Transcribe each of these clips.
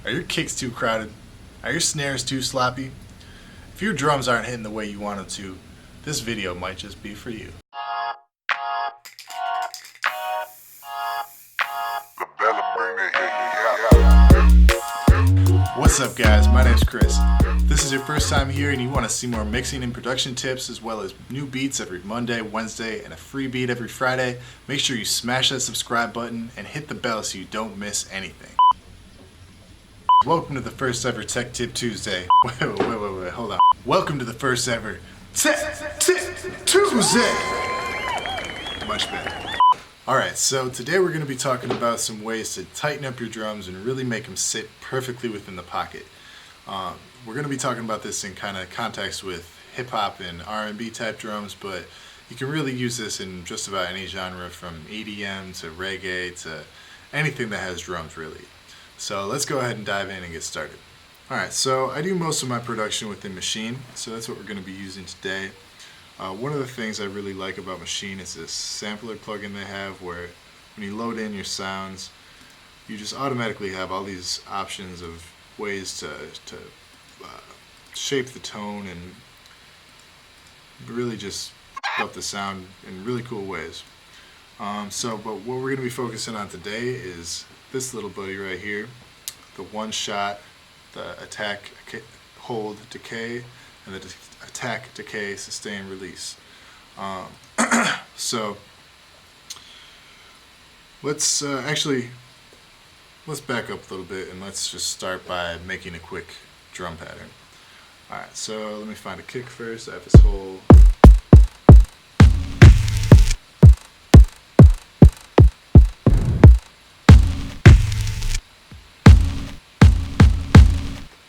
Are your kicks too crowded? Are your snares too sloppy? If your drums aren't hitting the way you want them to, this video might just be for you. LaBella, bring the heat. What's up guys, my name's Chris. If this is your first time here and you want to see more mixing and production tips as well as new beats every Monday, Wednesday, and a free beat every Friday, make sure you smash that subscribe button and hit the bell so you don't miss anything. Welcome to the first ever Tech Tip Tuesday. Wait, hold on. Welcome to the first ever Tech Tip Tuesday! Much better. Alright, so today we're going to be talking about some ways to tighten up your drums and really make them sit perfectly within the pocket. We're going to be talking about this in kind of context with hip-hop and R&B type drums, but you can really use this in just about any genre from EDM to reggae to anything that has drums really. So let's go ahead and dive in and get started. Alright, so I do most of my production within Maschine, so that's what we're going to be using today. One of the things I really like about Maschine is this sampler plugin they have where when you load in your sounds, you just automatically have all these options of ways to shape the tone and really just up the sound in really cool ways. But what we're going to be focusing on today is this little buddy right here, the one shot, the attack, hold, decay, and the attack, decay, sustain, release. So let's back up a little bit and let's just start by making a quick drum pattern. Alright, so let me find a kick first. I have this whole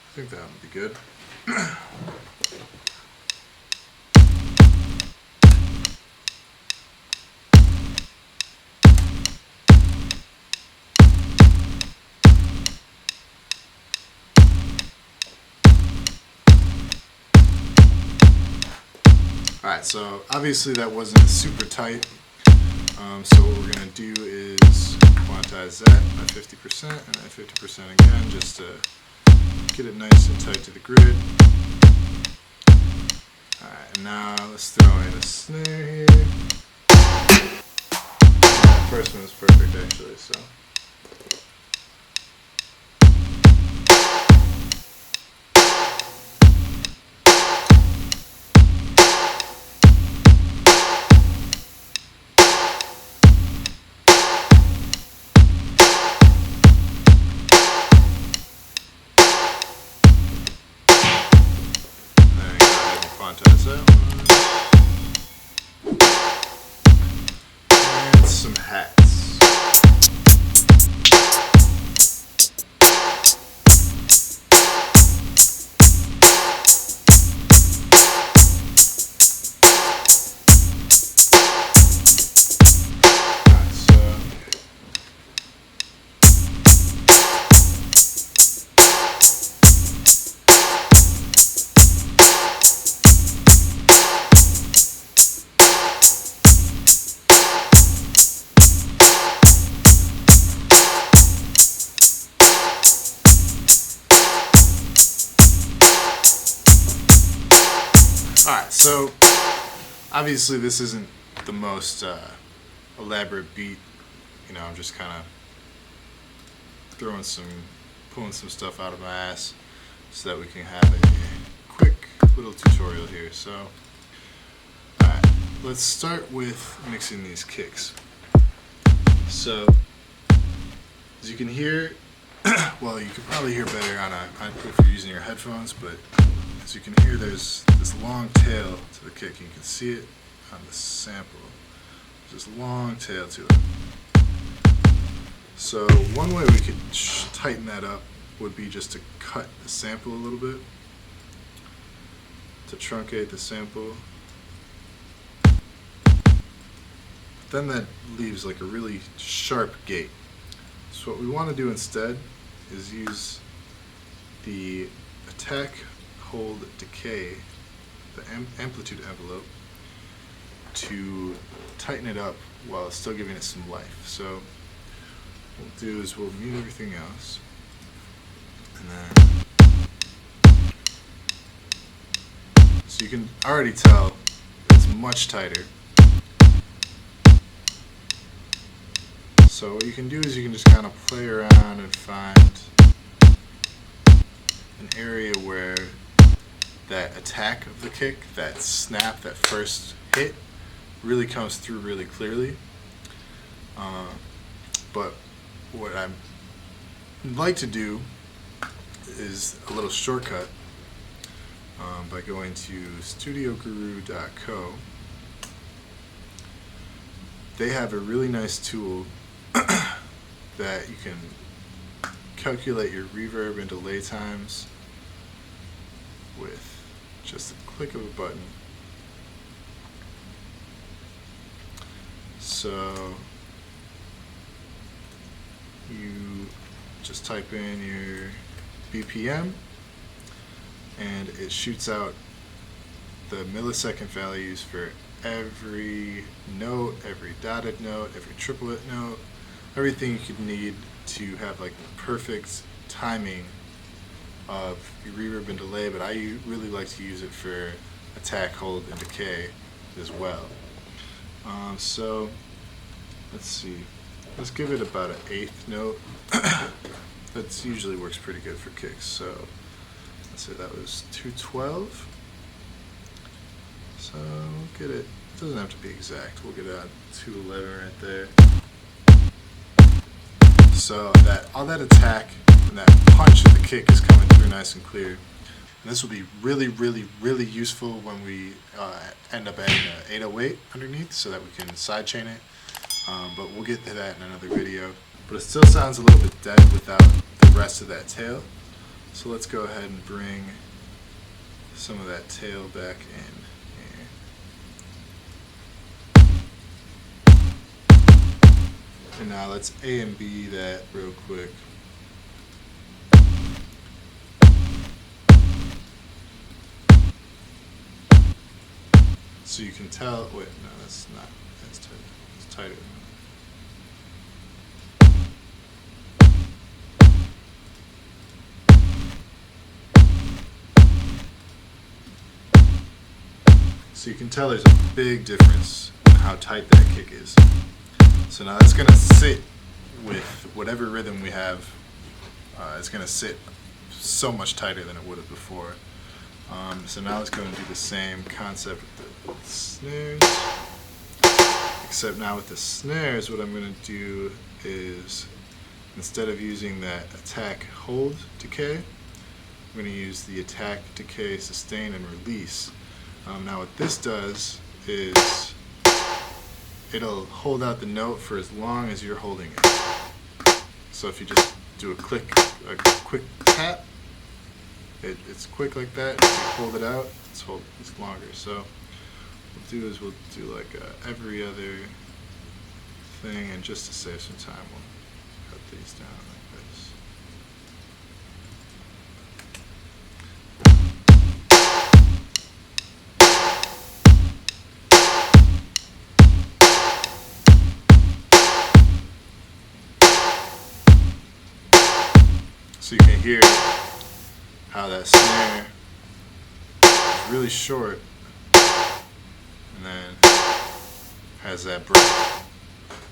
I think that would be good. Alright, so obviously that wasn't super tight. So what we're going to do is quantize that by 50% and then 50% again just to get it nice and tight to the grid. Alright, and now let's throw in a snare here. The first one is perfect actually, so. Quantize that one. And some hats. Alright, so obviously this isn't the most elaborate beat, you know, I'm just kind of pulling some stuff out of my ass so that we can have a quick little tutorial here. So, alright, let's start with mixing these kicks. So, as you can hear, well, you can probably hear better if you're using your headphones, but as you can hear, there's this long tail to the kick. You can see it on the sample. There's this long tail to it. So one way we could tighten that up would be just to cut the sample a little bit, to truncate the sample. Then that leaves like a really sharp gate. So what we want to do instead is use the attack, hold, decay, the amplitude envelope, to tighten it up while still giving it some life. So what we'll do is we'll mute everything else. So you can already tell it's much tighter. So what you can do is you can just kind of play around and find an area where that attack of the kick, that snap, that first hit really comes through really clearly. But what I like to do is a little shortcut by going to studioguru.co. They have a really nice tool that you can calculate your reverb and delay times with just a click of a button. So you just type in your BPM and it shoots out the millisecond values for every note, every dotted note, every triplet note, everything you could need to have like the perfect timing of your reverb and delay, but I really like to use it for attack, hold, and decay as well. So let's see, let's give it about an eighth note. That usually works pretty good for kicks. So let's say that was 212. So we'll get it, doesn't have to be exact, we'll get it on 211 right there. So that all that attack and that punch of the kick is coming through nice and clear. And this will be really, really, really useful when we end up adding an 808 underneath so that we can sidechain it. But we'll get to that in another video. But it still sounds a little bit dead without the rest of that tail. So let's go ahead and bring some of that tail back in here. And now let's A and B that real quick. So you can tell, wait, no, that's not, that's tight. It's tighter. So you can tell there's a big difference in how tight that kick is. So now that's going to sit with whatever rhythm we have. It's going to sit so much tighter than it would have before. So now let's go and do the same concept with the snares. Except now with the snares, what I'm going to do is, instead of using that attack, hold, decay, I'm going to use the attack, decay, sustain, and release. Now what this does is it'll hold out the note for as long as you're holding it. So if you just do a quick tap, it's quick like that. If you hold it out, it's longer. So what we'll do is we'll do like every other thing, and just to save some time, we'll cut these down like this. So you can hear how that snare is really short and then has that break,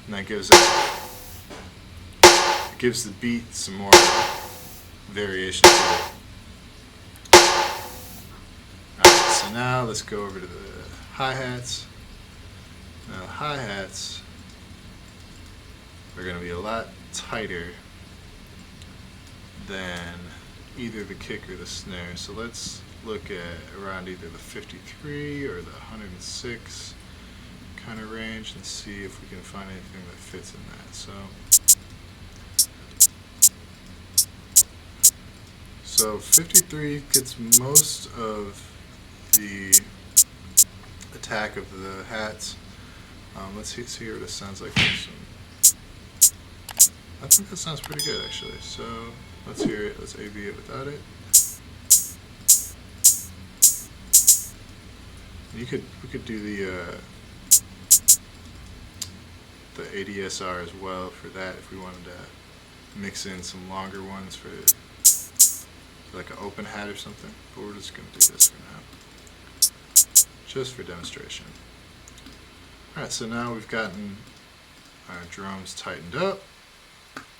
and that gives the beat some more variation to it. Alright, so now let's go over to the hi-hats. Now the hi-hats are going to be a lot tighter than either the kick or the snare. So let's look at around either the 53 or the 106 kind of range and see if we can find anything that fits in that. So 53 gets most of the attack of the hats. Let's hear what it sounds like. I think that sounds pretty good actually. So let's hear it. Let's A/B it without it. We could do the ADSR as well for that if we wanted to mix in some longer ones for like an open hat or something. But we're just gonna do this for now. just for demonstration. Alright, so now we've gotten our drums tightened up.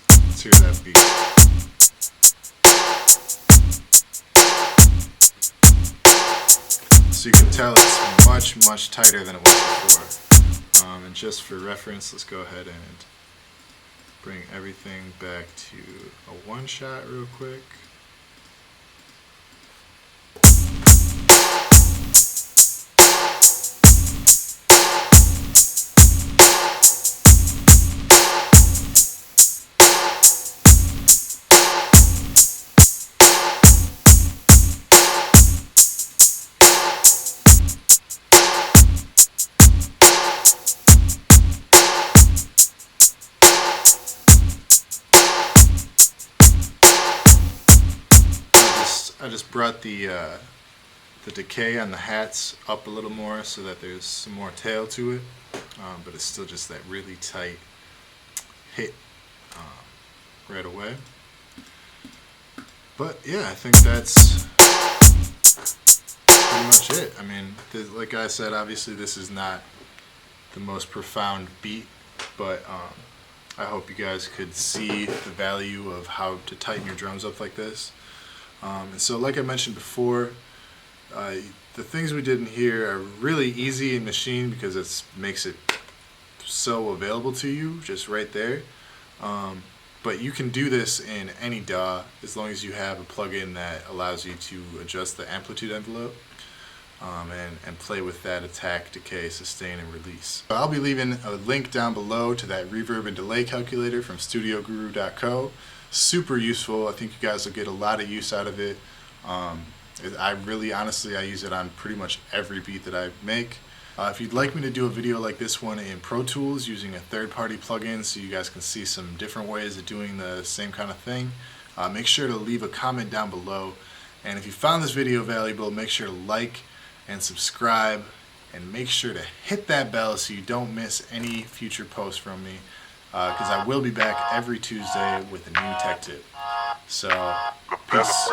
Let's hear that beat. So you can tell it's much tighter than it was before. And just for reference, let's go ahead and bring everything back to a one shot real quick. I just brought the decay on the hats up a little more so that there's some more tail to it, but it's still just that really tight hit right away. But yeah, I think that's pretty much it. I mean, like I said, obviously this is not the most profound beat, but I hope you guys could see the value of how to tighten your drums up like this. And so like I mentioned before, the things we did in here are really easy in Maschine because it makes it so available to you just right there. But you can do this in any DAW as long as you have a plugin that allows you to adjust the amplitude envelope and play with that attack, decay, sustain, and release. I'll be leaving a link down below to that reverb and delay calculator from studioguru.co. Super useful. I think you guys will get a lot of use out of it. I really, honestly, I use it on pretty much every beat that I make. If you'd like me to do a video like this one in Pro Tools using a third-party plugin so you guys can see some different ways of doing the same kind of thing, make sure to leave a comment down below. And if you found this video valuable, make sure to like and subscribe, and make sure to hit that bell so you don't miss any future posts from me, because I will be back every Tuesday with a new tech tip. So, peace.